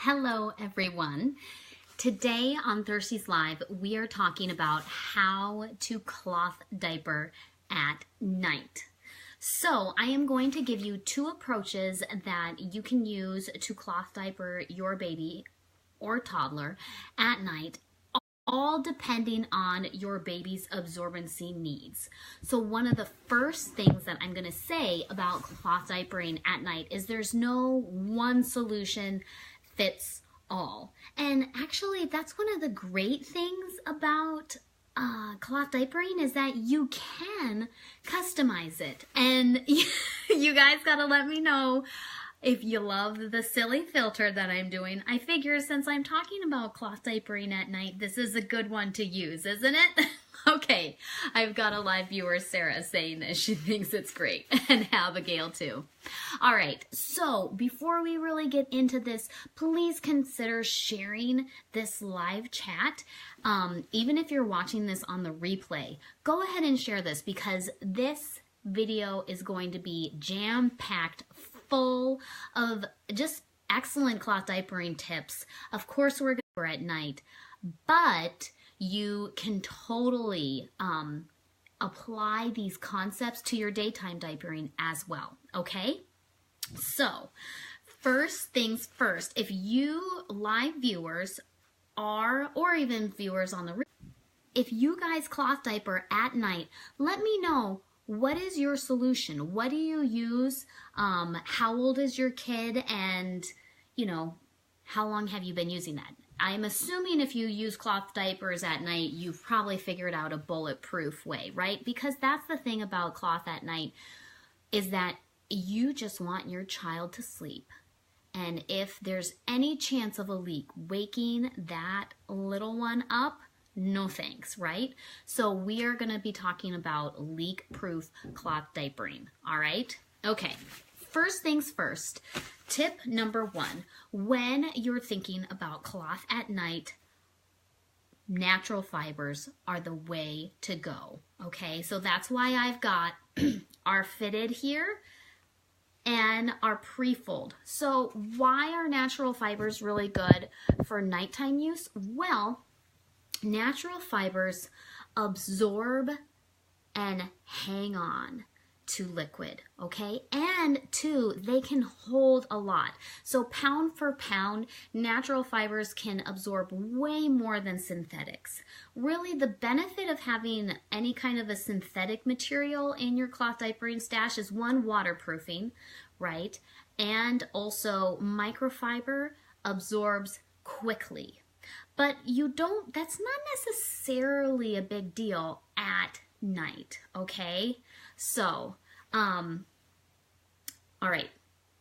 Hello everyone. Today on Thirsties Live, we are talking about how to cloth diaper at night. So I am going to give you two approaches that you can use to cloth diaper your baby or toddler at night, all depending on your baby's absorbency needs. So one of the first things that I'm going to say about cloth diapering at night is there's no one solution fits all. And actually, that's one of the great things about cloth diapering is that you can customize it. And you guys gotta let me know if you love the silly filter that I'm doing. I figure since I'm talking about cloth diapering at night, this is a good one to use, isn't it? Okay, I've got a live viewer, Sarah, saying that she thinks it's great, and Abigail too. All right, so before we really get into this, please consider sharing this live chat. Even if you're watching this on the replay, go ahead and share this because this video is going to be jam-packed full of just excellent cloth diapering tips. Of course, we're going to at night, but you can totally apply these concepts to your daytime diapering as well, okay? So, first things first, if you live viewers are, or even viewers on the, if you guys cloth diaper at night, let me know, what is your solution? What do you use? How old is your kid? And, you know, how long have you been using that? I'm assuming if you use cloth diapers at night, you've probably figured out a bulletproof way, right? Because that's the thing about cloth at night is that you just want your child to sleep. And if there's any chance of a leak waking that little one up, no thanks, right? So we are going to be talking about leak-proof cloth diapering, all right? Okay, first things first. Tip number one, when you're thinking about cloth at night, natural fibers are the way to go, okay? So that's why I've got our fitted here and our pre-fold. So why are natural fibers really good for nighttime use? Well, natural fibers absorb and hang on to liquid, okay? And two, they can hold a lot. So pound for pound, natural fibers can absorb way more than synthetics. Really, the benefit of having any kind of a synthetic material in your cloth diapering stash is one, waterproofing, right? And also microfiber absorbs quickly. But you don't, that's not necessarily a big deal at night, okay? So, all right,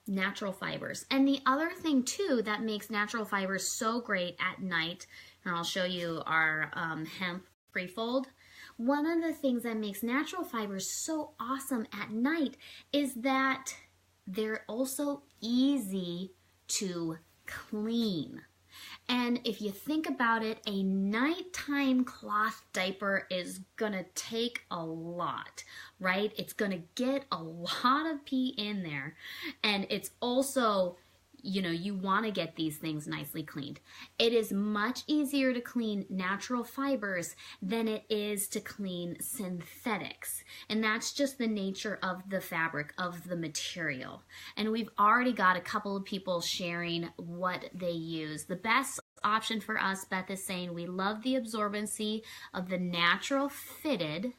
natural fibers. And the other thing too that makes natural fibers so great at night, and I'll show you our hemp pre-fold. One of the things that makes natural fibers so awesome at night is that they're also easy to clean. And if you think about it, a nighttime cloth diaper is gonna take a lot, right? It's gonna get a lot of pee in there. And it's also, you know, you wanna get these things nicely cleaned. It is much easier to clean natural fibers than it is to clean synthetics. And that's just the nature of the fabric, of the material. And we've already got a couple of people sharing what they use. The best option for us, Beth is saying, we love the absorbency of the natural fitted,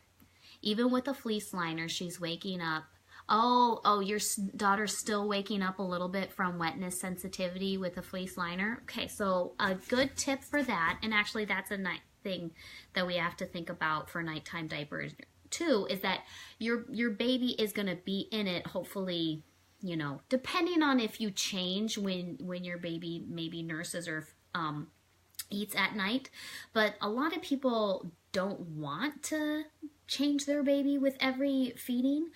even with the fleece liner. She's waking up. Oh, your daughter's still waking up a little bit from wetness sensitivity with the fleece liner. Okay, so a good tip for that, and actually that's a night thing that we have to think about for nighttime diapers too, is that your baby is going to be in it, hopefully, you know, depending on if you change when your baby maybe nurses or eats at night. But a lot of people don't want to change their baby with every feeding.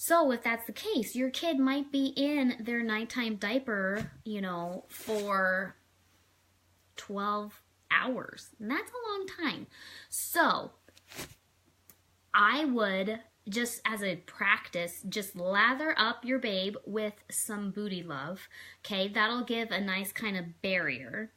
So if that's the case, your kid might be in their nighttime diaper, you know, for 12 hours. And that's a long time. So I would just as a practice, just lather up your babe with some Booty Love. Okay, that'll give a nice kind of barrier.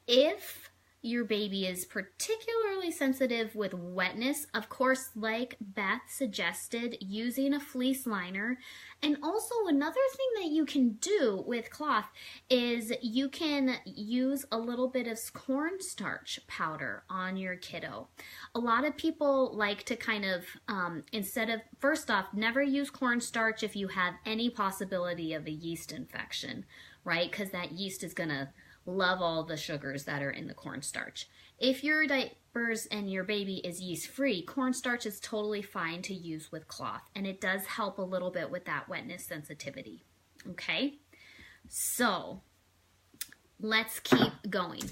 If your baby is particularly sensitive with wetness, of course, like Beth suggested, using a fleece liner. And also another thing that you can do with cloth is you can use a little bit of cornstarch powder on your kiddo. A lot of people like to kind of, first off, never use cornstarch if you have any possibility of a yeast infection, right? Because that yeast is gonna love all the sugars that are in the cornstarch. If your diapers and your baby is yeast-free, cornstarch is totally fine to use with cloth, and it does help a little bit with that wetness sensitivity. Okay, so let's keep going.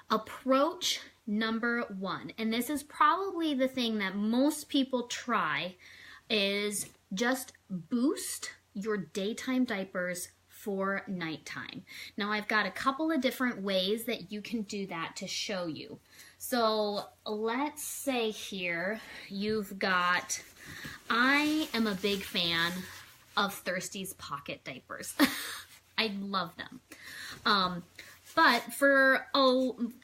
Approach number 1, and this is probably the thing that most people try, is just boost your daytime diapers for nighttime. Now I've got a couple of different ways that you can do that to show you. So let's say here you've got, I am a big fan of Thirsties pocket diapers. I love them. But I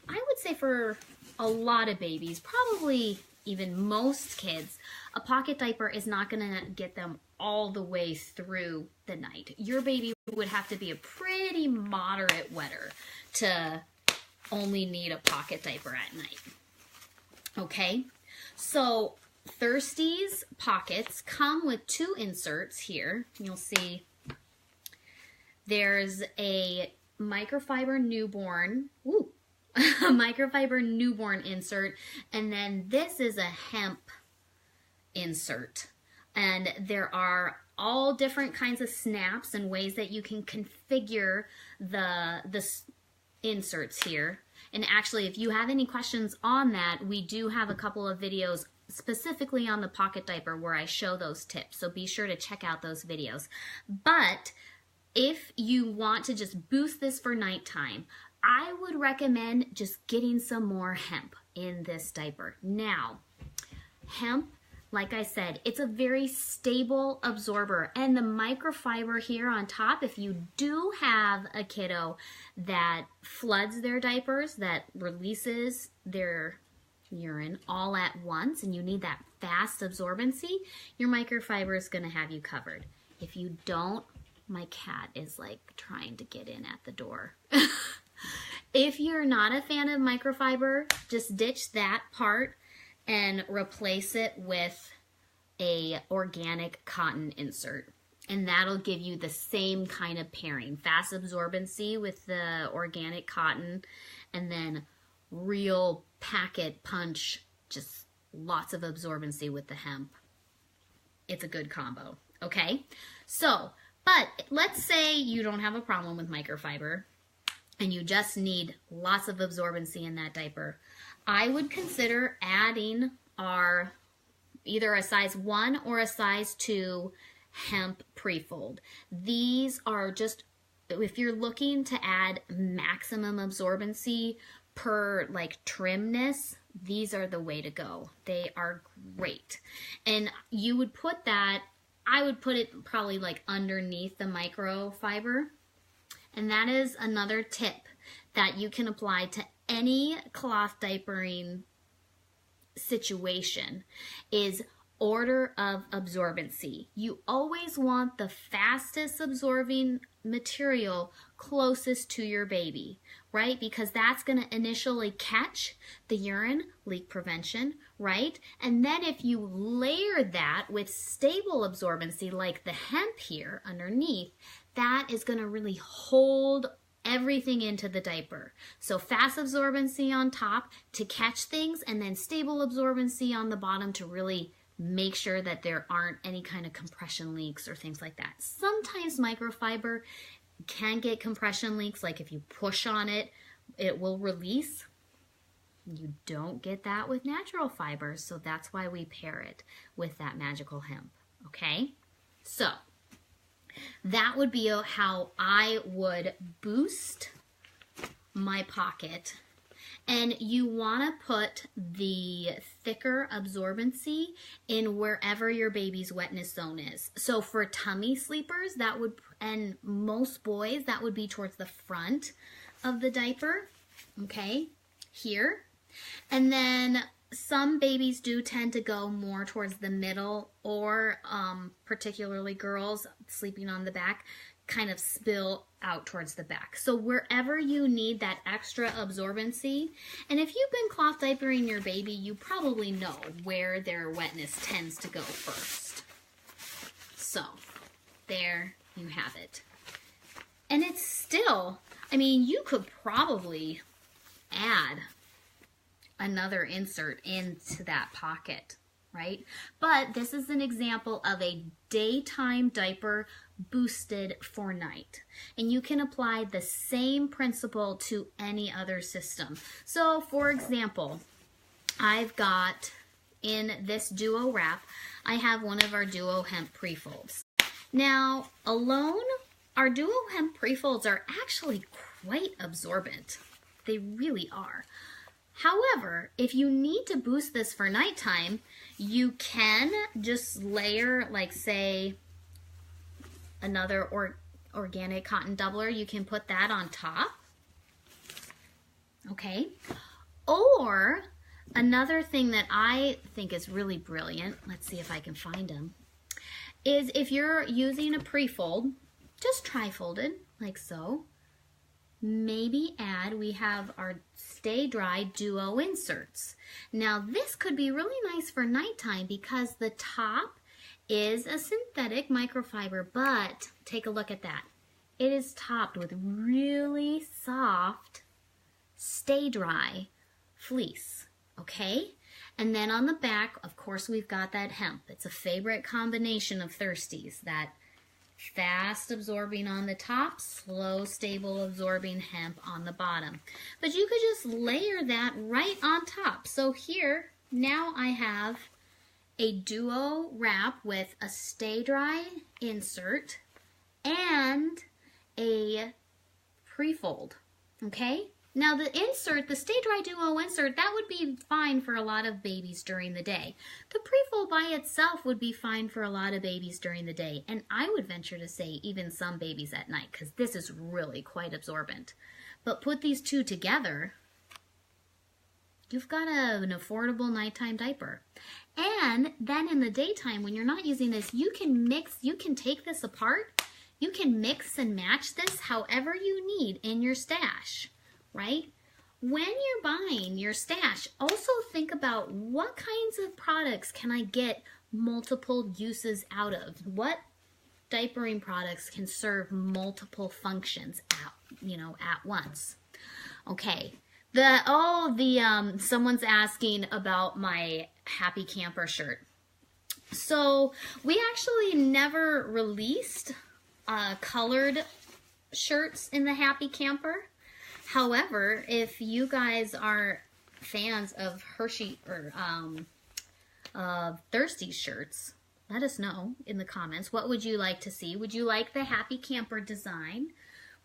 would say for a lot of babies, probably even most kids, a pocket diaper is not gonna get them all the way through the night. Your baby would have to be a pretty moderate wetter to only need a pocket diaper at night. Okay, so Thirsties pockets come with 2 inserts here. You'll see there's a microfiber newborn, a microfiber newborn insert, and then this is a hemp insert. And there are all different kinds of snaps and ways that you can configure the inserts here. And actually, if you have any questions on that, we do have a couple of videos specifically on the pocket diaper where I show those tips. So be sure to check out those videos. But if you want to just boost this for nighttime, I would recommend just getting some more hemp in this diaper. Now, hemp, like I said, it's a very stable absorber, and the microfiber here on top, if you do have a kiddo that floods their diapers, that releases their urine all at once, and you need that fast absorbency, your microfiber is going to have you covered. If you don't, my cat is like trying to get in at the door. If you're not a fan of microfiber, just ditch that part and replace it with a organic cotton insert. And that'll give you the same kind of pairing. Fast absorbency with the organic cotton, and then real packet punch, just lots of absorbency with the hemp. It's a good combo, okay? So, but let's say you don't have a problem with microfiber and you just need lots of absorbency in that diaper. I would consider adding our either a size 1 or a size 2 hemp pre-fold. These are just, if you're looking to add maximum absorbency per like trimness, these are the way to go. They are great. And you would put that, I would put it probably like underneath the microfiber. And that is another tip that you can apply to any cloth diapering situation, is order of absorbency. You always want the fastest absorbing material closest to your baby, right? Because that's going to initially catch the urine, leak prevention, right? And then if you layer that with stable absorbency like the hemp here underneath, that is going to really hold everything into the diaper. So fast absorbency on top to catch things, and then stable absorbency on the bottom to really make sure that there aren't any kind of compression leaks or things like that. Sometimes microfiber can get compression leaks, like if you push on it, it will release. You don't get that with natural fibers, so that's why we pair it with that magical hemp, okay? So that would be how I would boost my pocket. And you want to put the thicker absorbency in wherever your baby's wetness zone is. So for tummy sleepers, that would, and most boys, that would be towards the front of the diaper, okay, here. And then some babies do tend to go more towards the middle, or particularly girls sleeping on the back, kind of spill out towards the back. So wherever you need that extra absorbency, and if you've been cloth diapering your baby, you probably know where their wetness tends to go first. So there you have it. And it's still, I mean, you could probably add another insert into that pocket, right? But this is an example of a daytime diaper boosted for night. And you can apply the same principle to any other system. So for example, I've got in this duo wrap, I have one of our duo hemp pre-folds. Now alone, our duo hemp pre-folds are actually quite absorbent. They really are. However, if you need to boost this for nighttime, you can just layer, like say, another organic cotton doubler. You can put that on top, okay? Or another thing that I think is really brilliant, let's see if I can find them, is if you're using a pre-fold, just tri-folded, like so. Maybe add, we have our Stay Dry Duo inserts. Now this could be really nice for nighttime because the top is a synthetic microfiber, but take a look at that. It is topped with really soft Stay Dry fleece, okay? And then on the back, of course, we've got that hemp. It's a favorite combination of Thirsties, that fast absorbing on the top, slow, stable absorbing hemp on the bottom. But you could just layer that right on top. So here, now I have a duo wrap with a Stay Dry insert and a pre-fold, okay? Now the insert, the Stay Dry Duo insert, that would be fine for a lot of babies during the day. The pre-fold by itself would be fine for a lot of babies during the day, and I would venture to say even some babies at night, because this is really quite absorbent. But put these two together, you've got an affordable nighttime diaper. And then in the daytime, when you're not using this, you can mix, you can take this apart, you can mix and match this however you need in your stash. Right? When you're buying your stash, also think about what kinds of products can I get multiple uses out of? What diapering products can serve multiple functions at once? Okay. Someone's asking about my Happy Camper shirt. So we actually never released colored shirts in the Happy Camper. However, if you guys are fans of Hershey or Thirsties shirts, let us know in the comments. What would you like to see? Would you like the Happy Camper design?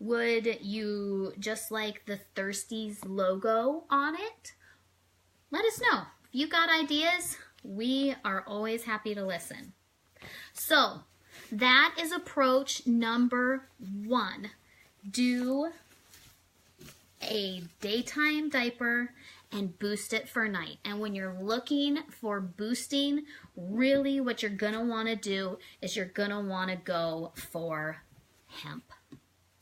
Would you just like the Thirsties logo on it? Let us know. If you got ideas, we are always happy to listen. So that is approach number 1. Do a daytime diaper and boost it for night. And when you're looking for boosting, really what you're going to want to do is you're going to want to go for hemp.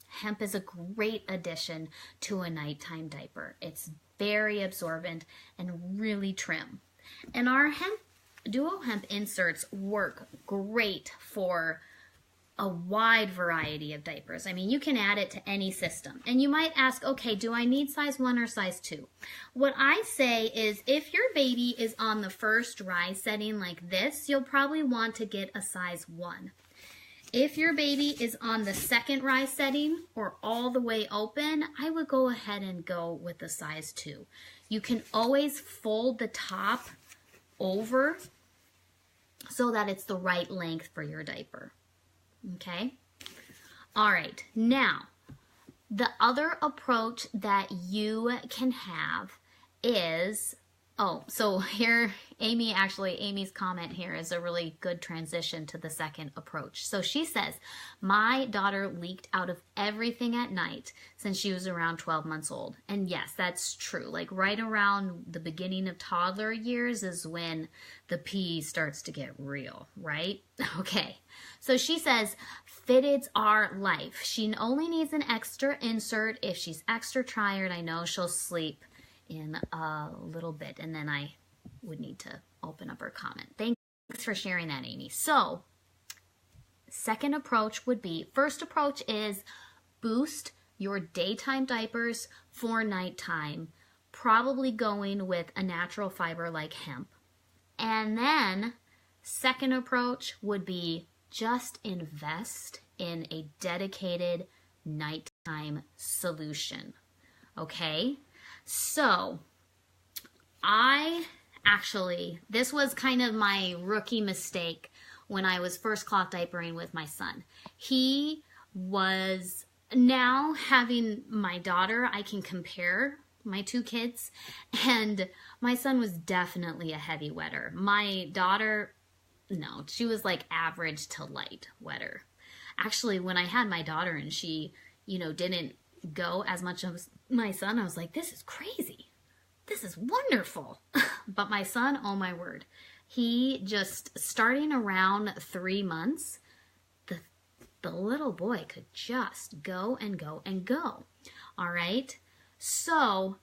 Hemp is a great addition to a nighttime diaper. It's very absorbent and really trim. And our duo hemp inserts work great for a wide variety of diapers. I mean, you can add it to any system. And you might ask, okay, do I need size 1 or size 2? What I say is if your baby is on the first rise setting like this, you'll probably want to get a size 1. If your baby is on the second rise setting or all the way open, I would go ahead and go with the size 2. You can always fold the top over so that it's the right length for your diaper. Okay? All right. Now, the other approach that you can have is, oh, so here, Amy's comment here is a really good transition to the second approach. So she says, my daughter leaked out of everything at night since she was around 12 months old. And yes, that's true. Like right around the beginning of toddler years is when the pee starts to get real, right? Okay. So she says, fitteds are life. She only needs an extra insert. If she's extra tired, I know she'll sleep in a little bit, and then I would need to open up her comment. Thanks for sharing that, Amy. So, second approach would be, first approach is boost your daytime diapers for nighttime, probably going with a natural fiber like hemp. And then, second approach would be just invest in a dedicated nighttime solution. Okay? So, this was kind of my rookie mistake when I was first cloth diapering with my son. He was, now having my daughter, I can compare my two kids, and my son was definitely a heavy wetter. My daughter, no, she was like average to light wetter. Actually, when I had my daughter and she, didn't go as much as my son, I was like, this is crazy. This is wonderful. But my son, oh my word, he just, starting around 3 months, the little boy could just go and go and go. All right. So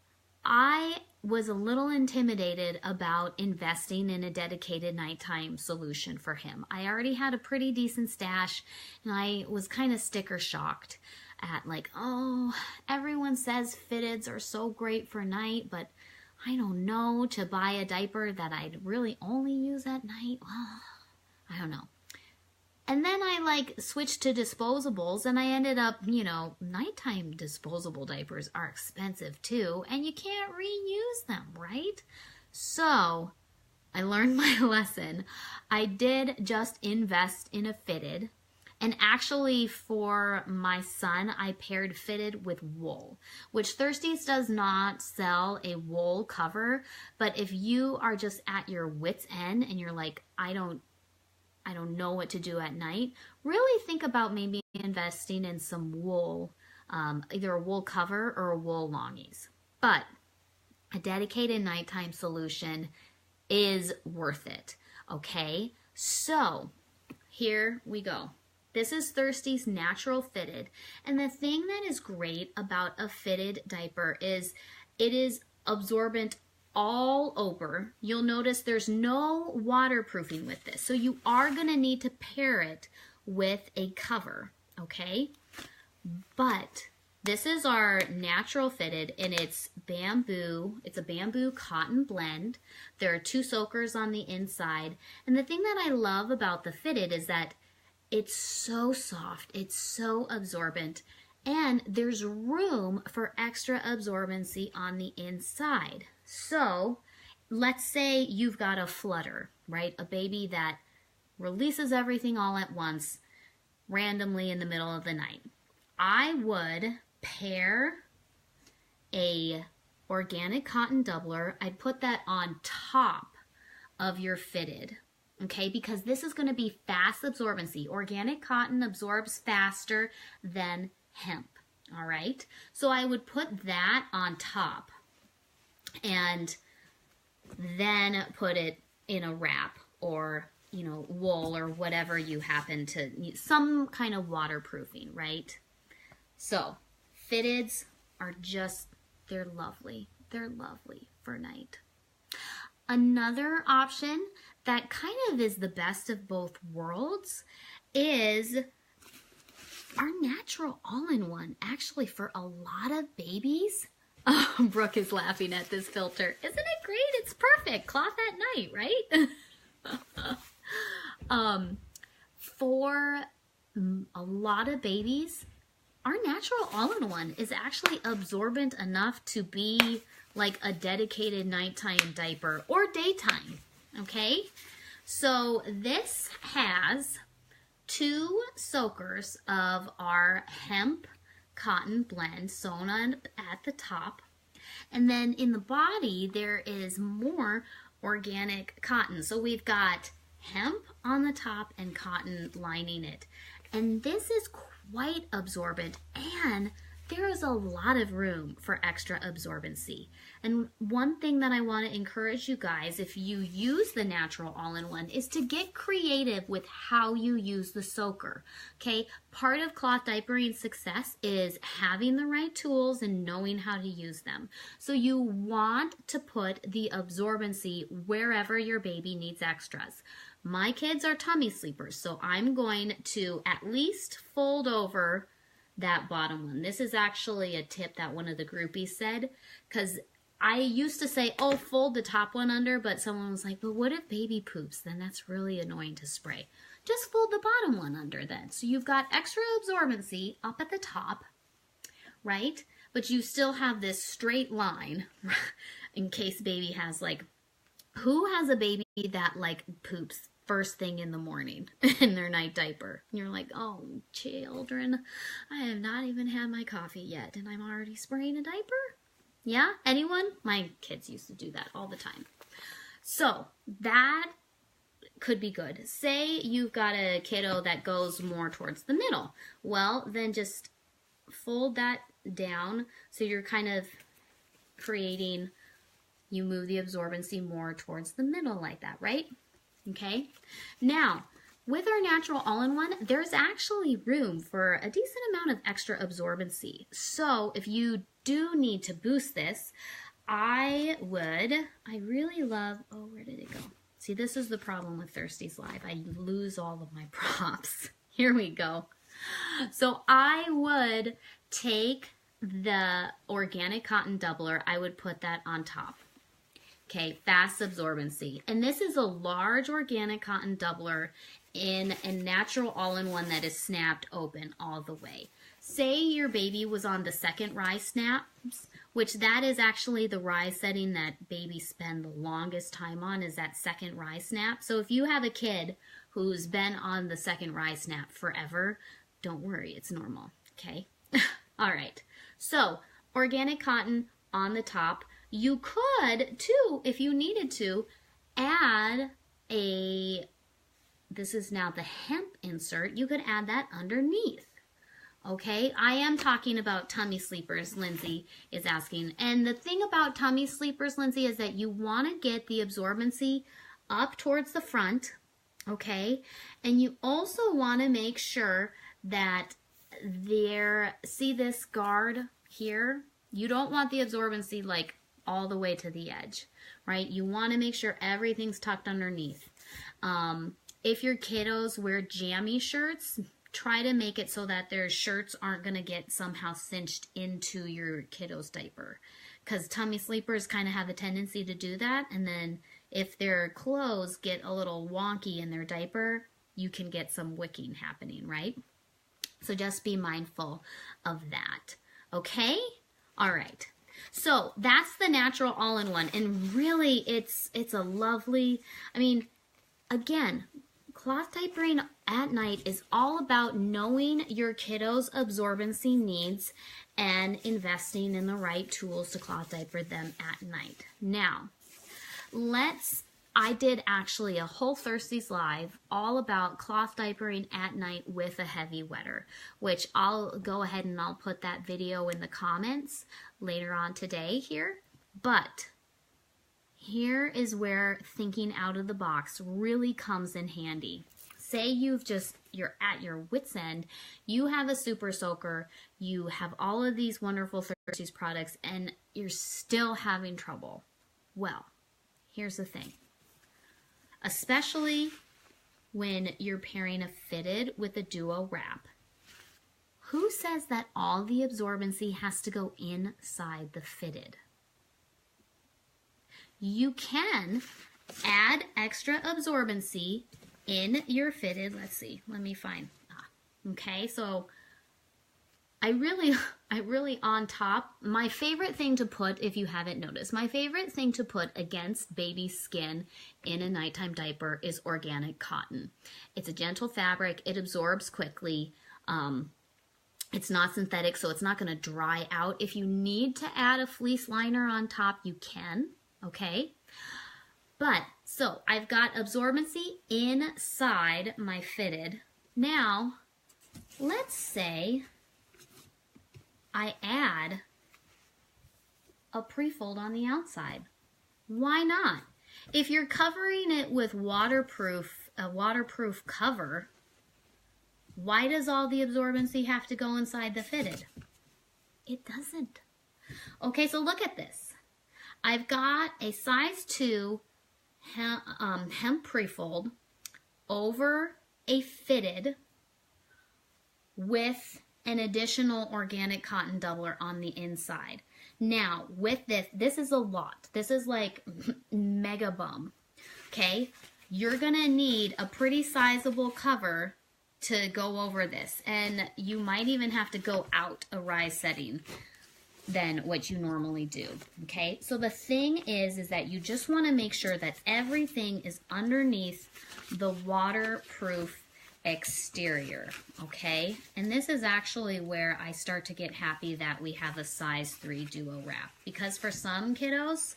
I was a little intimidated about investing in a dedicated nighttime solution for him. I already had a pretty decent stash, and I was kind of sticker shocked at like, oh, everyone says fitteds are so great for night, but I don't know, to buy a diaper that I'd really only use at night. Well, I don't know. And then I switched to disposables, and I ended up, nighttime disposable diapers are expensive too, and you can't reuse them, right? So I learned my lesson. I did just invest in a fitted. And actually for my son, I paired fitted with wool, which Thirsties does not sell a wool cover. But if you are just at your wit's end and you're like, I don't know what to do at night, really think about maybe investing in some wool, either a wool cover or a wool longies. But a dedicated nighttime solution is worth it, okay? So here we go. This is Thirsties Natural Fitted. And the thing that is great about a fitted diaper is it is absorbent all over. You'll notice there's no waterproofing with this. So you are going to need to pair it with a cover, okay? But this is our natural fitted, and it's bamboo. It's a bamboo cotton blend. There are 2 soakers on the inside. And the thing that I love about the fitted is that it's so soft, it's so absorbent, and there's room for extra absorbency on the inside. So let's say you've got a flutter, right? A baby that releases everything all at once randomly in the middle of the night. I would pair a organic cotton doubler. I'd put that on top of your fitted. Okay, because this is going to be fast absorbency. Organic cotton absorbs faster than hemp. All right, so I would put that on top and then put it in a wrap or, wool or whatever you happen to need, some kind of waterproofing, right? So fitteds are just, they're lovely. They're lovely for night. Another option that kind of is the best of both worlds is our natural all-in-one. Actually, for a lot of babies, oh, Brooke is laughing at this filter. Isn't it great? It's perfect. Cloth at night, right? For a lot of babies, our natural all-in-one is actually absorbent enough to be like a dedicated nighttime diaper or daytime, okay? So this has 2 soakers of our hemp cotton blend sewn on at the top. And then in the body, there is more organic cotton. So we've got hemp on the top and cotton lining it. And this is quite absorbent, and there is a lot of room for extra absorbency. And one thing that I want to encourage you guys, if you use the natural all-in-one, is to get creative with how you use the soaker. Okay, part of cloth diapering success is having the right tools and knowing how to use them. So you want to put the absorbency wherever your baby needs extras. My kids are tummy sleepers, so I'm going to at least fold over that bottom one. This is actually a tip that one of the groupies said, because I used to say, oh, fold the top one under, but someone was like, but what if baby poops? Then that's really annoying to spray. Just fold the bottom one under then. So you've got extra absorbency up at the top, right? But you still have this straight line in case baby has like, who has a baby that like poops first thing in the morning in their night diaper? And you're like, oh, children, I have not even had my coffee yet and I'm already spraying a diaper? Yeah, anyone? My kids used to do that all the time. So that could be good. Say you've got a kiddo that goes more towards the middle. Well, then just fold that down so you're kind of creating, you move the absorbency more towards the middle like that, right? Okay. Now, with our natural all-in-one, there's actually room for a decent amount of extra absorbency. So if you do need to boost this, I really love, oh, where did it go? See, this is the problem with Thirsties Live. I lose all of my props. Here we go. So I would take the organic cotton doubler, I would put that on top. Okay, fast absorbency. And this is a large organic cotton doubler in a natural all-in-one that is snapped open all the way. Say your baby was on the second rise snaps, which that is actually the rise setting that babies spend the longest time on, is that second rise snap. So if you have a kid who's been on the second rise snap forever, don't worry, it's normal, okay? All right, so organic cotton on the top. You could, too, if you needed to, add this is now the hemp insert, you could add that underneath. Okay, I am talking about tummy sleepers, Lindsay is asking. And the thing about tummy sleepers, Lindsay, is that you want to get the absorbency up towards the front, okay? And you also want to make sure that see this guard here? You don't want the absorbency like all the way to the edge, right? You want to make sure everything's tucked underneath. If your kiddos wear jammy shirts, try to make it so that their shirts aren't going to get somehow cinched into your kiddo's diaper, because tummy sleepers kind of have a tendency to do that. And then if their clothes get a little wonky in their diaper, you can get some wicking happening, right? So just be mindful of that. Okay? All right. So that's the natural all-in-one, and really it's a lovely, I mean, again, cloth diapering at night is all about knowing your kiddo's absorbency needs and investing in the right tools to cloth diaper them at night. Now, I did actually a whole Thirsties Live all about cloth diapering at night with a heavy wetter, which I'll go ahead and I'll put that video in the comments later on today here. But here is where thinking out of the box really comes in handy. Say you're at your wit's end, you have a super soaker, you have all of these wonderful Thirsties products, and you're still having trouble. Well, here's the thing. Especially when you're pairing a fitted with a duo wrap. Who says that all the absorbency has to go inside the fitted? You can add extra absorbency in your fitted. Let's see, let me find. Okay, so I really on top, my favorite thing to put, if you haven't noticed, my favorite thing to put against baby skin in a nighttime diaper is organic cotton. It's a gentle fabric, it absorbs quickly, It's not synthetic, so it's not going to dry out. If you need to add a fleece liner on top, you can, okay? But, so I've got absorbency inside my fitted. Now, let's say I add a pre-fold on the outside. Why not? If you're covering it with a waterproof cover, why does all the absorbency have to go inside the fitted? It doesn't. Okay, so look at this. I've got a size 2 hemp pre-fold over a fitted with an additional organic cotton doubler on the inside. Now, with this is a lot. This is like mega bum, okay? You're gonna need a pretty sizable cover to go over this, and you might even have to go out a rise setting than what you normally do, okay? So the thing is that you just wanna make sure that everything is underneath the waterproof exterior, okay? And this is actually where I start to get happy that we have a size 3 duo wrap, because for some kiddos,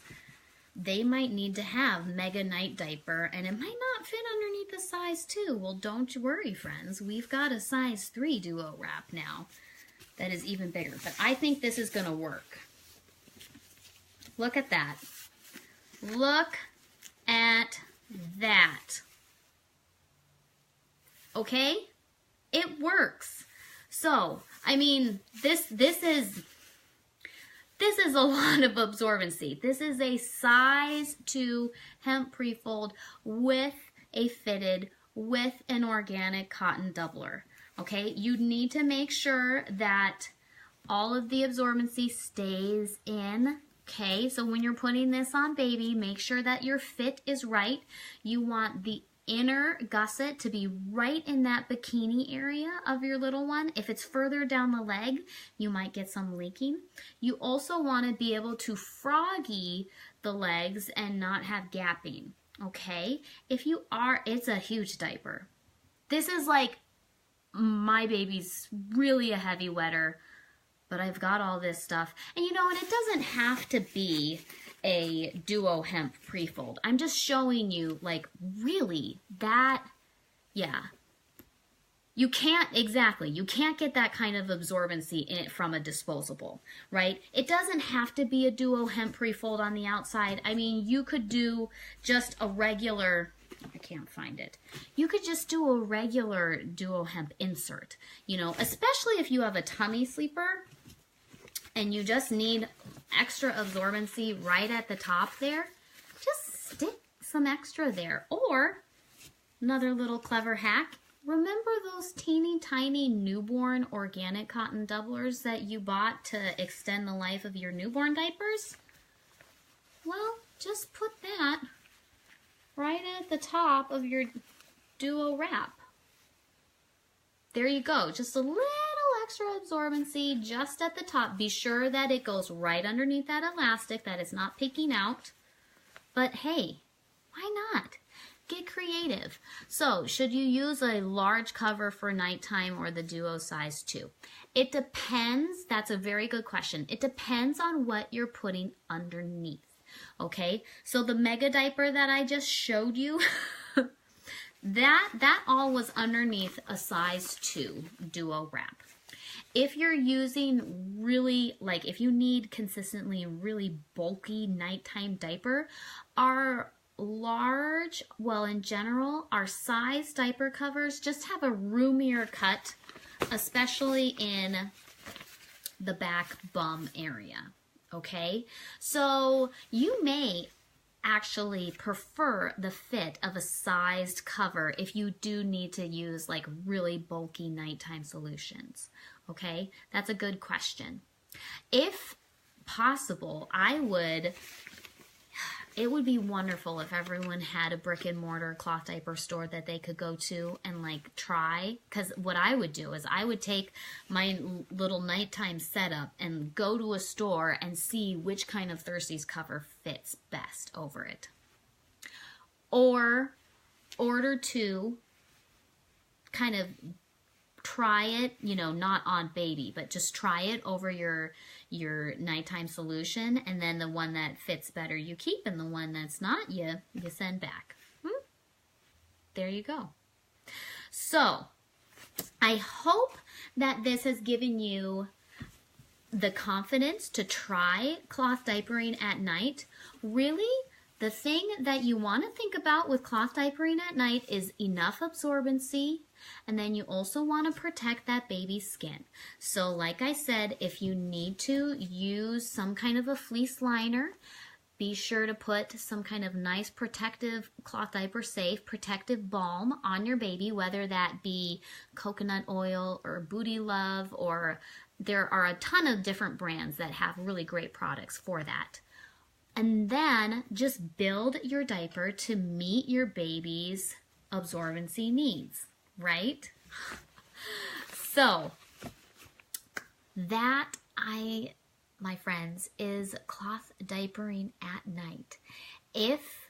they might need to have mega night diaper and it might not fit underneath the size 2. Well, don't you worry, friends. We've got a size 3 duo wrap now that is even bigger, but I think this is gonna work. Look at that. Look at that. Okay? It works. So, I mean, this is a lot of absorbency. This is a size 2 hemp pre-fold with a fitted with an organic cotton doubler. Okay? You need to make sure that all of the absorbency stays in. Okay? So when you're putting this on baby, make sure that your fit is right. You want the inner gusset to be right in that bikini area of your little one. If it's further down the leg, you might get some leaking. You also want to be able to froggy the legs and not have gapping, okay? If you are, it's a huge diaper. This is like, my baby's really a heavy wetter, but I've got all this stuff. And you know, and it doesn't have to be a duo hemp pre-fold. I'm just showing you, like, really, that, yeah. You can't get that kind of absorbency in it from a disposable, right? It doesn't have to be a duo hemp pre-fold on the outside. I mean, you could do just a regular, I can't find it. You could just do a regular duo hemp insert, you know, especially if you have a tummy sleeper and you just need extra absorbency right at the top there. Just stick some extra there. Or, another little clever hack, remember those teeny tiny newborn organic cotton doublers that you bought to extend the life of your newborn diapers? Well, just put that right at the top of your duo wrap. There you go, just a little extra absorbency just at the top. Be sure that it goes right underneath that elastic, that it's not peeking out. But hey, why not? Get creative. So, should you use a large cover for nighttime or the duo size 2? It depends. That's a very good question. It depends on what you're putting underneath. Okay, so the mega diaper that I just showed you, that all was underneath a size 2 duo wrap. If you're using really, like, if you need consistently really bulky nighttime diaper, our large, well, in general, our size diaper covers just have a roomier cut, especially in the back bum area, okay? So you may actually prefer the fit of a sized cover if you do need to use like really bulky nighttime solutions. Okay, that's a good question. If possible, it would be wonderful if everyone had a brick and mortar cloth diaper store that they could go to and like try. Because what I would do is I would take my little nighttime setup and go to a store and see which kind of Thirsties cover fits best over it. Or order two kind of try it, you know, not on baby, but just try it over your nighttime solution, and then the one that fits better you keep, and the one that's not, you send back. There you go. So I hope that this has given you the confidence to try cloth diapering at night. Really, the thing that you want to think about with cloth diapering at night is enough absorbency, and then you also want to protect that baby's skin. So like I said, if you need to use some kind of a fleece liner, be sure to put some kind of nice protective, cloth diaper safe protective balm on your baby, whether that be coconut oil or Booty Love, or there are a ton of different brands that have really great products for that. And then just build your diaper to meet your baby's absorbency needs, right? So that, my friends, is cloth diapering at night. If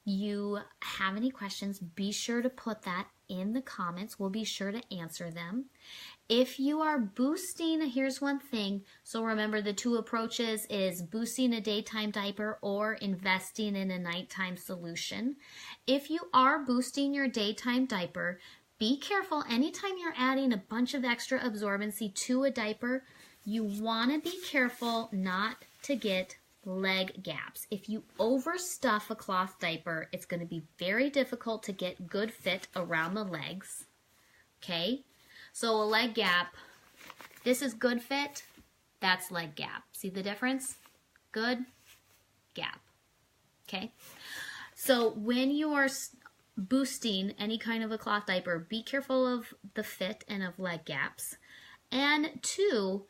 you have any questions, be sure to put that in the comments. We'll be sure to answer them. If you are boosting, here's one thing. So remember, the two approaches is boosting a daytime diaper or investing in a nighttime solution. If you are boosting your daytime diaper, be careful. Anytime you're adding a bunch of extra absorbency to a diaper, you want to be careful not to get leg gaps. If you overstuff a cloth diaper, it's going to be very difficult to get good fit around the legs. Okay? So a leg gap, this is good fit, that's leg gap. See the difference? Good, gap. Okay? So when you are boosting any kind of a cloth diaper, be careful of the fit and of leg gaps. And two,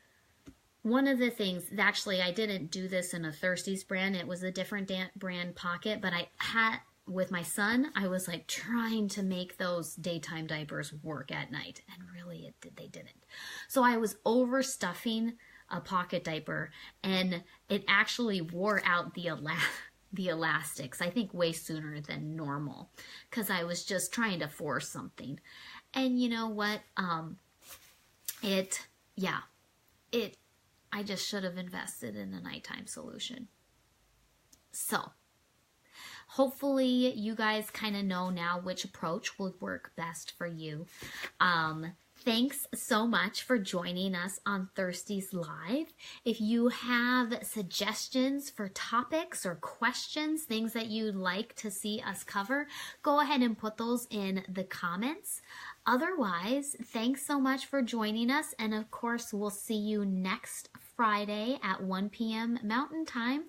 one of the things, actually I didn't do this in a Thirsties brand, it was a different brand pocket, but I had, with my son, I was like trying to make those daytime diapers work at night, and really they didn't. So I was overstuffing a pocket diaper, and it actually wore out the elastics, I think way sooner than normal, because I was just trying to force something. And you know what? I just should have invested in a nighttime solution. So hopefully you guys kind of know now which approach will work best for you. Thanks so much for joining us on Thirsties Live. If you have suggestions for topics or questions, things that you'd like to see us cover, go ahead and put those in the comments. Otherwise, thanks so much for joining us. And of course, we'll see you next Friday at 1 p.m. Mountain Time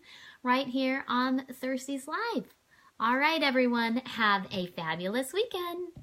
right here on Thirsties Live. All right, everyone, have a fabulous weekend.